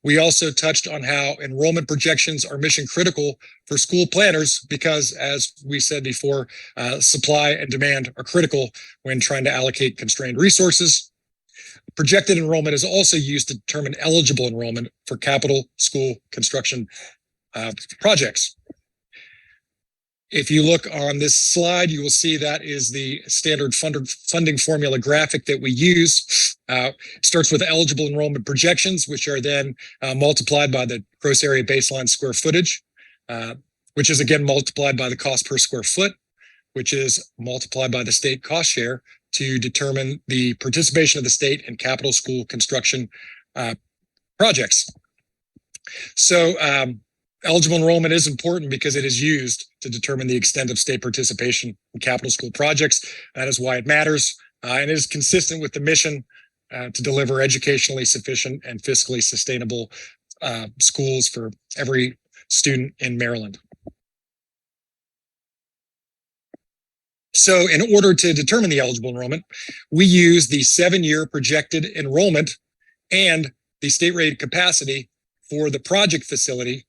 We also touched on how enrollment projections are mission critical for school planners because, as we said before, supply and demand are critical when trying to allocate constrained resources. Projected enrollment is also used to determine eligible enrollment for capital school construction projects. If you look on this slide, you will see that is the standard funding formula graphic that we use. It starts with eligible enrollment projections, which are then multiplied by the gross area baseline square footage, which is again multiplied by the cost per square foot, which is multiplied by the state cost share to determine the participation of the state in capital school construction projects. So eligible enrollment is important because it is used to determine the extent of state participation in capital school projects. That is why it matters, and it is consistent with the mission to deliver educationally sufficient and fiscally sustainable schools for every student in Maryland. So in order to determine the eligible enrollment, we use the 7-year projected enrollment and the state rated capacity for the project facility,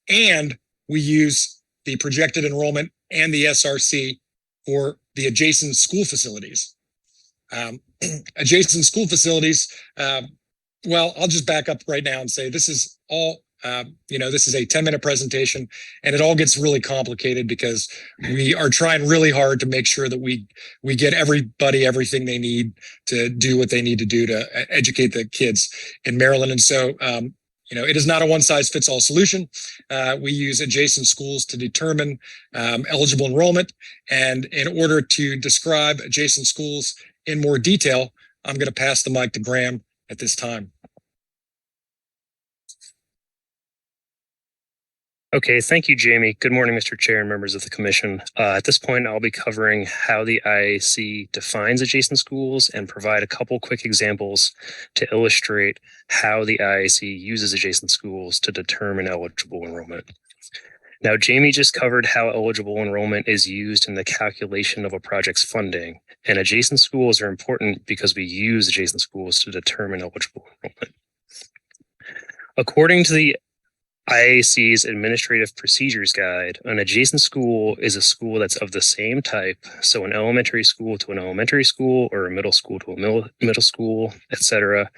and we use the projected enrollment and the SRC for the adjacent school facilities. Adjacent school facilities, well, I'll just back up right now and say this is all, this is a 10-minute presentation, and it all gets really complicated because we are trying really hard to make sure that we get everybody everything they need to do what they need to do to educate the kids in Maryland. And so, it is not a one-size-fits-all solution. We use adjacent schools to determine eligible enrollment. And in order to describe adjacent schools in more detail, I'm going to pass the mic to Graham at this time. Okay, thank you, Jamie. Good morning, Mr. Chair and members of the Commission. At this point, I'll be covering how the IAC defines adjacent schools and provide a couple quick examples to illustrate how the IAC uses adjacent schools to determine eligible enrollment. Now, Jamie just covered how eligible enrollment is used in the calculation of a project's funding, and adjacent schools are important because we use adjacent schools to determine eligible enrollment. According to the IAC's Administrative Procedures Guide, an adjacent school is a school that's of the same type, so an elementary school to an elementary school or a middle school to a middle school, etc.,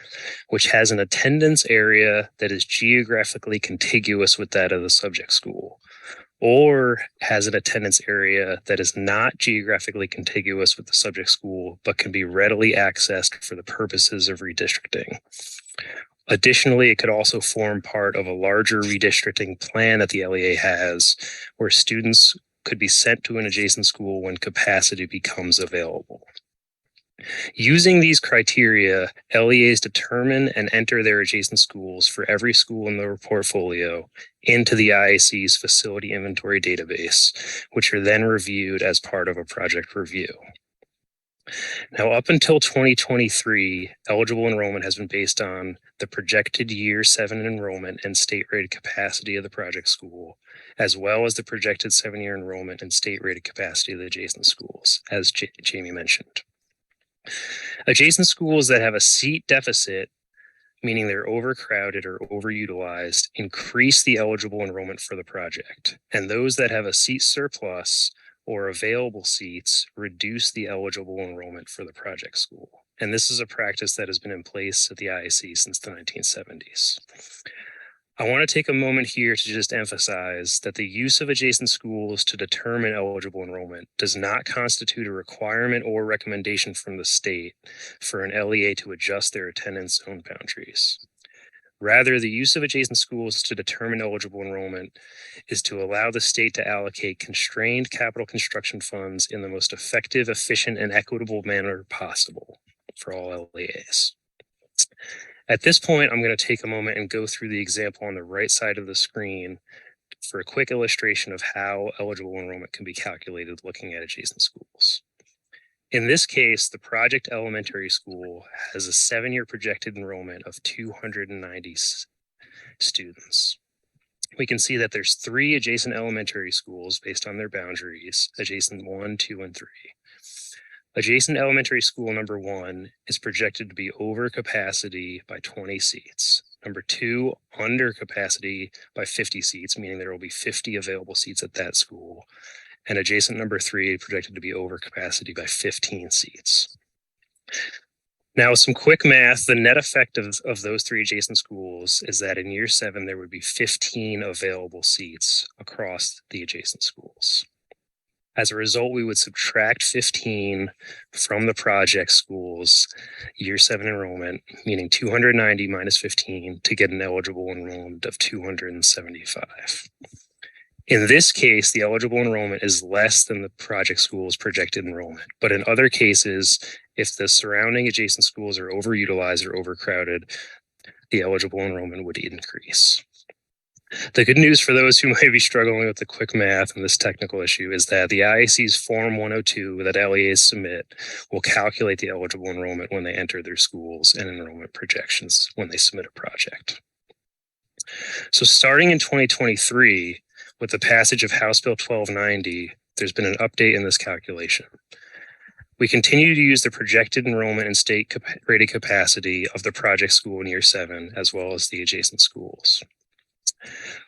which has an attendance area that is geographically contiguous with that of the subject school, or has an attendance area that is not geographically contiguous with the subject school, but can be readily accessed for the purposes of redistricting. Additionally, it could also form part of a larger redistricting plan that the LEA has, where students could be sent to an adjacent school when capacity becomes available. Using these criteria, LEAs determine and enter their adjacent schools for every school in their portfolio into the IAC's facility inventory database, which are then reviewed as part of a project review. Now, up until 2023, eligible enrollment has been based on the projected year 7 enrollment and state rated capacity of the project school, as well as the projected 7-year enrollment and state rated capacity of the adjacent schools, as Jamie mentioned. Adjacent schools that have a seat deficit, meaning they're overcrowded or overutilized, increase the eligible enrollment for the project, and those that have a seat surplus or available seats reduce the eligible enrollment for the project school. And this is a practice that has been in place at the IAC since the 1970s. I want to take a moment here to just emphasize that the use of adjacent schools to determine eligible enrollment does not constitute a requirement or recommendation from the state for an LEA to adjust their attendance zone boundaries. Rather, the use of adjacent schools to determine eligible enrollment is to allow the state to allocate constrained capital construction funds in the most effective, efficient, and equitable manner possible for all LEAs. At this point, I'm going to take a moment and go through the example on the right side of the screen for a quick illustration of how eligible enrollment can be calculated looking at adjacent schools. In this case, the project elementary school has a 7-year projected enrollment of 290 students. We can see that there's 3 adjacent elementary schools based on their boundaries, adjacent 1, 2, and 3. Adjacent elementary school number 1 is projected to be over capacity by 20 seats. Number 2, under capacity by 50 seats, meaning there will be 50 available seats at that school. And adjacent number 3 projected to be over capacity by 15 seats. Now, with some quick math, the net effect of those 3 adjacent schools is that in year 7, there would be 15 available seats across the adjacent schools. As a result, we would subtract 15 from the project schools year 7 enrollment, meaning 290 minus 15 to get an eligible enrollment of 275. In this case, the eligible enrollment is less than the project school's projected enrollment. But in other cases, if the surrounding adjacent schools are overutilized or overcrowded, the eligible enrollment would increase. The good news for those who might be struggling with the quick math and this technical issue is that the IAC's Form 102 that LEAs submit will calculate the eligible enrollment when they enter their schools and enrollment projections when they submit a project. So starting in 2023, with the passage of House Bill 1290, there's been an update in this calculation. We continue to use the projected enrollment and state rated capacity of the project school in year 7, as well as the adjacent schools.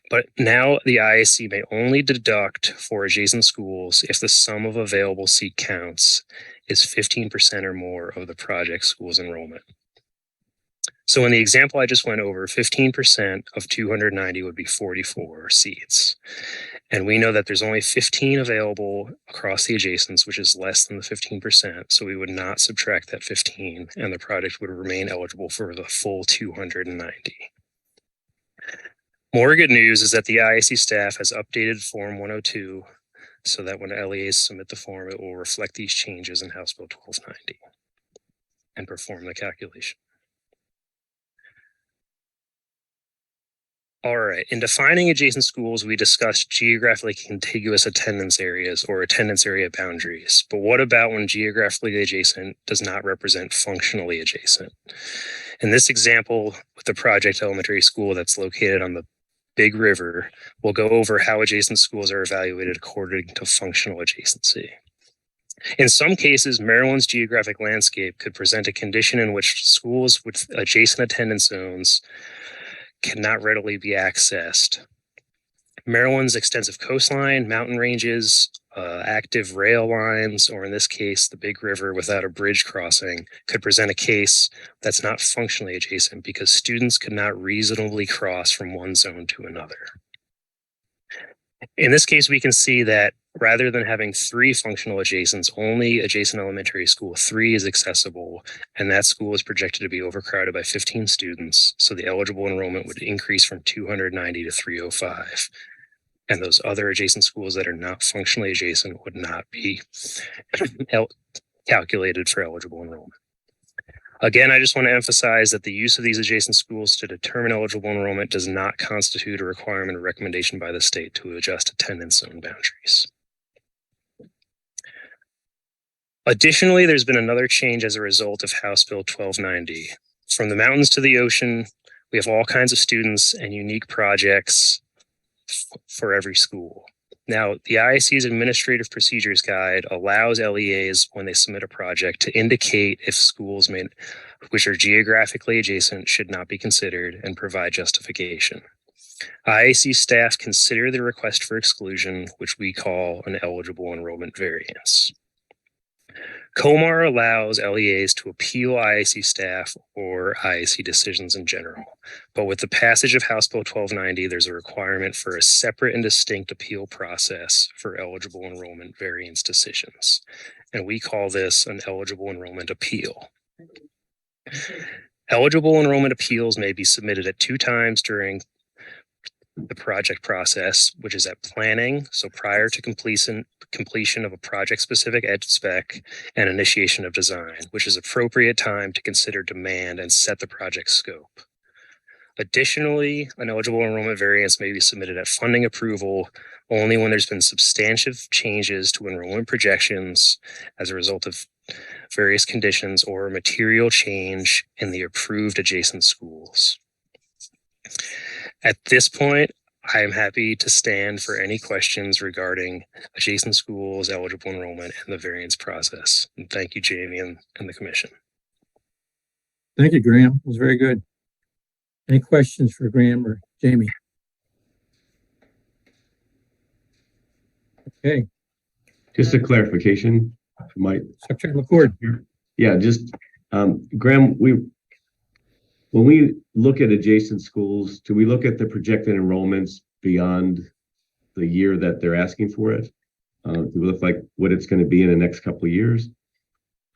But now the IAC may only deduct for adjacent schools if the sum of available seat counts is 15% or more of the project school's enrollment. So in the example I just went over, 15% of 290 would be 44 seats. And we know that there's only 15 available across the adjacents, which is less than the 15%. So we would not subtract that 15 and the project would remain eligible for the full 290. More good news is that the IAC staff has updated Form 102 so that when LEAs submit the form, it will reflect these changes in House Bill 1290 and perform the calculation. All right, in defining adjacent schools, we discussed geographically contiguous attendance areas or attendance area boundaries. But what about when geographically adjacent does not represent functionally adjacent? In this example, with the project elementary school that's located on the Big River, we'll go over how adjacent schools are evaluated according to functional adjacency. In some cases, Maryland's geographic landscape could present a condition in which schools with adjacent attendance zones cannot readily be accessed. Maryland's extensive coastline, mountain ranges, active rail lines, or in this case, the Big River without a bridge crossing, could present a case that's not functionally adjacent because students could not reasonably cross from one zone to another. In this case, we can see that rather than having 3 functional adjacents, only adjacent elementary school 3 is accessible, and that school is projected to be overcrowded by 15 students, so the eligible enrollment would increase from 290 to 305. And those other adjacent schools that are not functionally adjacent would not be calculated for eligible enrollment. Again, I just want to emphasize that the use of these adjacent schools to determine eligible enrollment does not constitute a requirement or recommendation by the state to adjust attendance zone boundaries. Additionally, there's been another change as a result of House Bill 1290. From the mountains to the ocean, we have all kinds of students and unique projects for every school. Now, the IAC's Administrative Procedures Guide allows LEAs, when they submit a project, to indicate if schools which are geographically adjacent should not be considered and provide justification. IAC staff consider the request for exclusion, which we call an eligible enrollment variance. COMAR allows LEAs to appeal IAC staff or IAC decisions in general. But with the passage of House Bill 1290, there's a requirement for a separate and distinct appeal process for eligible enrollment variance decisions. And we call this an eligible enrollment appeal. Eligible enrollment appeals may be submitted at 2 times during the project process, which is at planning, so prior to completion of a project-specific ed spec, and initiation of design, which is appropriate time to consider demand and set the project scope. Additionally, an eligible enrollment variance may be submitted at funding approval only when there's been substantive changes to enrollment projections as a result of various conditions or a material change in the approved adjacent schools. At this point, I am happy to stand for any questions regarding adjacent schools, eligible enrollment, and the variance process. And thank you, Jamie, and the commission. Thank you, Graham. It was very good. Any questions for Graham or Jamie? Okay, Just a clarification, Secretary McCord. yeah, just, Graham, when we look at adjacent schools, do we look at the projected enrollments beyond the year that they're asking for it? Do we look like what it's going to be in the next couple of years?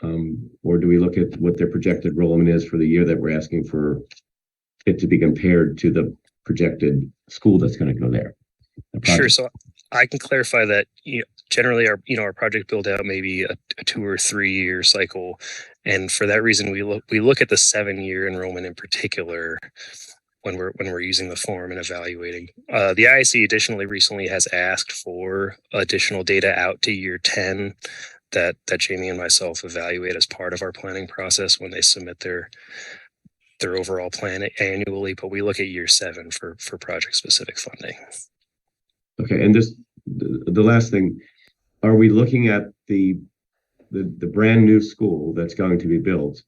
Or do we look at what their projected enrollment is for the year that we're asking for it to be compared to the projected school that's going to go there? Sure. So I can clarify that, generally our project build out may be a 2 or 3 year cycle. And for that reason, we look at the 7-year enrollment in particular when we're using the form and evaluating. The IAC additionally recently has asked for additional data out to year 10 that Jamie and myself evaluate as part of our planning process when they submit their overall plan annually, but we look at year 7 for project specific funding. Okay, and just the last thing, are we looking at the brand new school that's going to be built?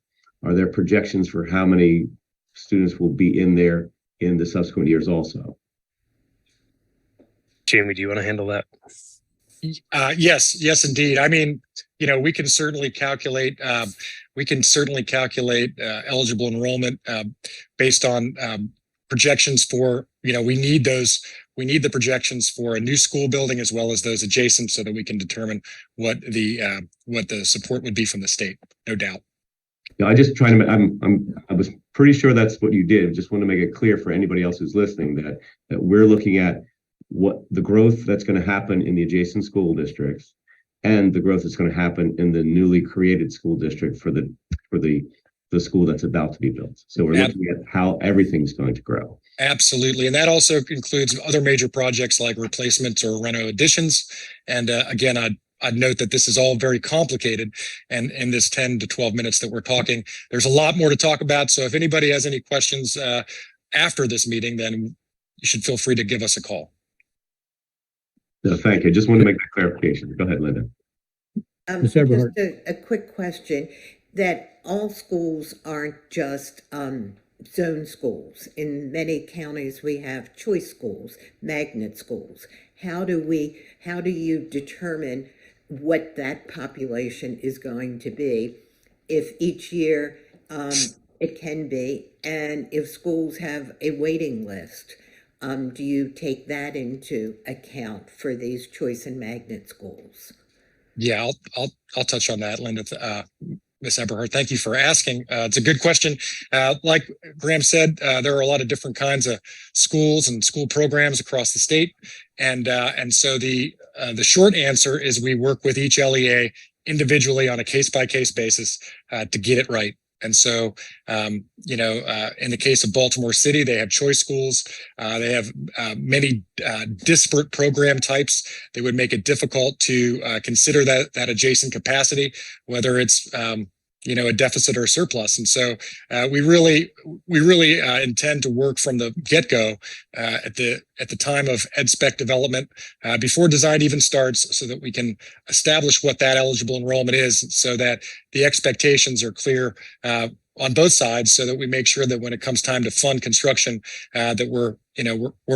Are there projections for how many students will be in there in the subsequent years also? Jamie, do you want to handle that? Yes, indeed. I mean, we can certainly calculate eligible enrollment based on projections for, we need the projections for a new school building as well as those adjacent so that we can determine what the support would be from the state, no doubt. Yeah, I just trying to, I was pretty sure that's what you did. Just want to make it clear for anybody else who's listening that we're looking at what the growth that's going to happen in the adjacent school districts and the growth that's going to happen in the newly created school district for the school that's about to be built. So we're looking at how everything's going to grow. Absolutely. And that also includes other major projects like replacements or reno additions. And again, I'd note that this is all very complicated. And in this 10 to 12 minutes that we're talking, there's a lot more to talk about. So if anybody has any questions after this meeting, then you should feel free to give us a call. No, thank you. Just want to make that clarification. Go ahead, Linda. Ms. Eberhardt. Just a quick question, that all schools aren't just zone schools. In many counties, we have choice schools, magnet schools. How do you determine what that population is going to be if each year it can be, and if schools have a waiting list? Do you take that into account for these choice and magnet schools? Yeah, I'll touch on that, Linda. Ms. Eberhardt, thank you for asking. It's a good question. Like Graham said, there are a lot of different kinds of schools and school programs across the state, and so the short answer is we work with each LEA individually on a case-by-case basis to get it right. And so, in the case of Baltimore City, they have choice schools. They have many disparate program types that would make it difficult to consider that adjacent capacity, whether it's a deficit or a surplus. And so we really intend to work from the get-go at the time of EdSpec development before design even starts, so that we can establish what that eligible enrollment is, so that the expectations are clear on both sides, so that we make sure that when it comes time to fund construction, that we're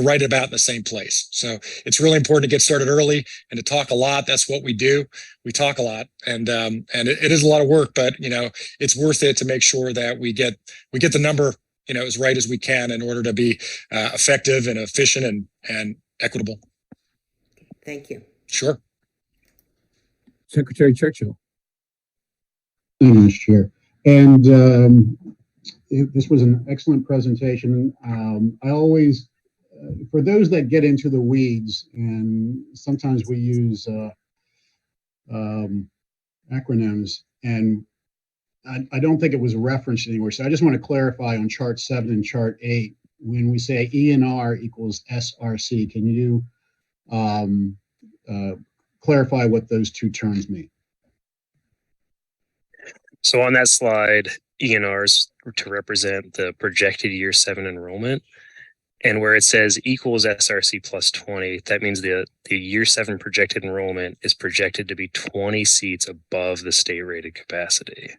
right about in the same place. So it's really important to get started early and to talk a lot. That's what we do. We talk a lot, and it is a lot of work, but it's worth it to make sure that we get the number as right as we can in order to be effective and efficient and equitable. Thank you. Sure. Secretary Churchill. Thank you, Mr. Chair. And this was an excellent presentation. I always, for those that get into the weeds, and sometimes we use acronyms, and I don't think it was referenced anywhere. So I just want to clarify on chart 7 and chart 8, when we say ENR equals SRC, can you clarify what those two terms mean? So on that slide, ENRs to represent the projected year 7 enrollment. And where it says equals SRC plus 20, that means the year 7 projected enrollment is projected to be 20 seats above the state rated capacity.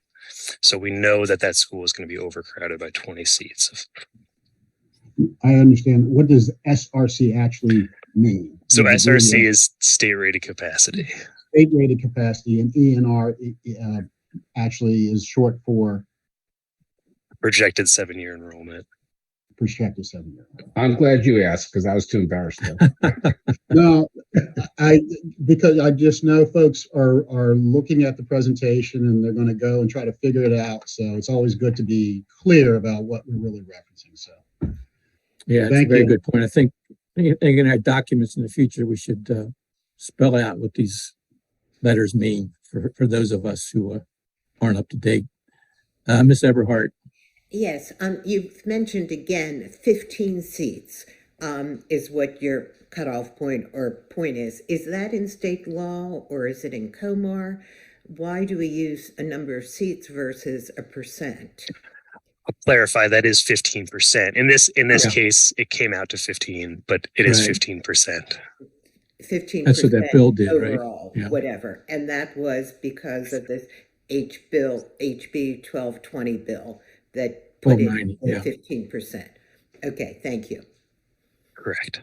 So we know that school is going to be overcrowded by 20 seats. I understand. What does SRC actually mean? So Would you SRC agree with is state rated capacity. state rated capacity, and ENR actually is short for Projected 7-year enrollment. projected 7-year. I'm glad you asked because I was too embarrassed to. No, because I just know folks are looking at the presentation and they're going to go and try to figure it out. So it's always good to be clear about what we're really referencing. So Yeah, it's a Thank very you. good point. I think in our documents in the future, we should spell out what these letters mean for those of us who aren't up to date. Ms. Everhart. Yes, you've mentioned again, 15 seats, is what your cutoff point or point is. Is that in state law or is it in COMAR? Why do we use a number of seats versus a percent? I'll clarify that is 15%. In this Yeah. case, it came out to 15, but it is Right. 15%. 15% That's what that bill did, right? overall, Yeah. whatever. And that was because of this HB 1220 bill that put in 1290, yeah. 15%. Okay, thank you. Correct.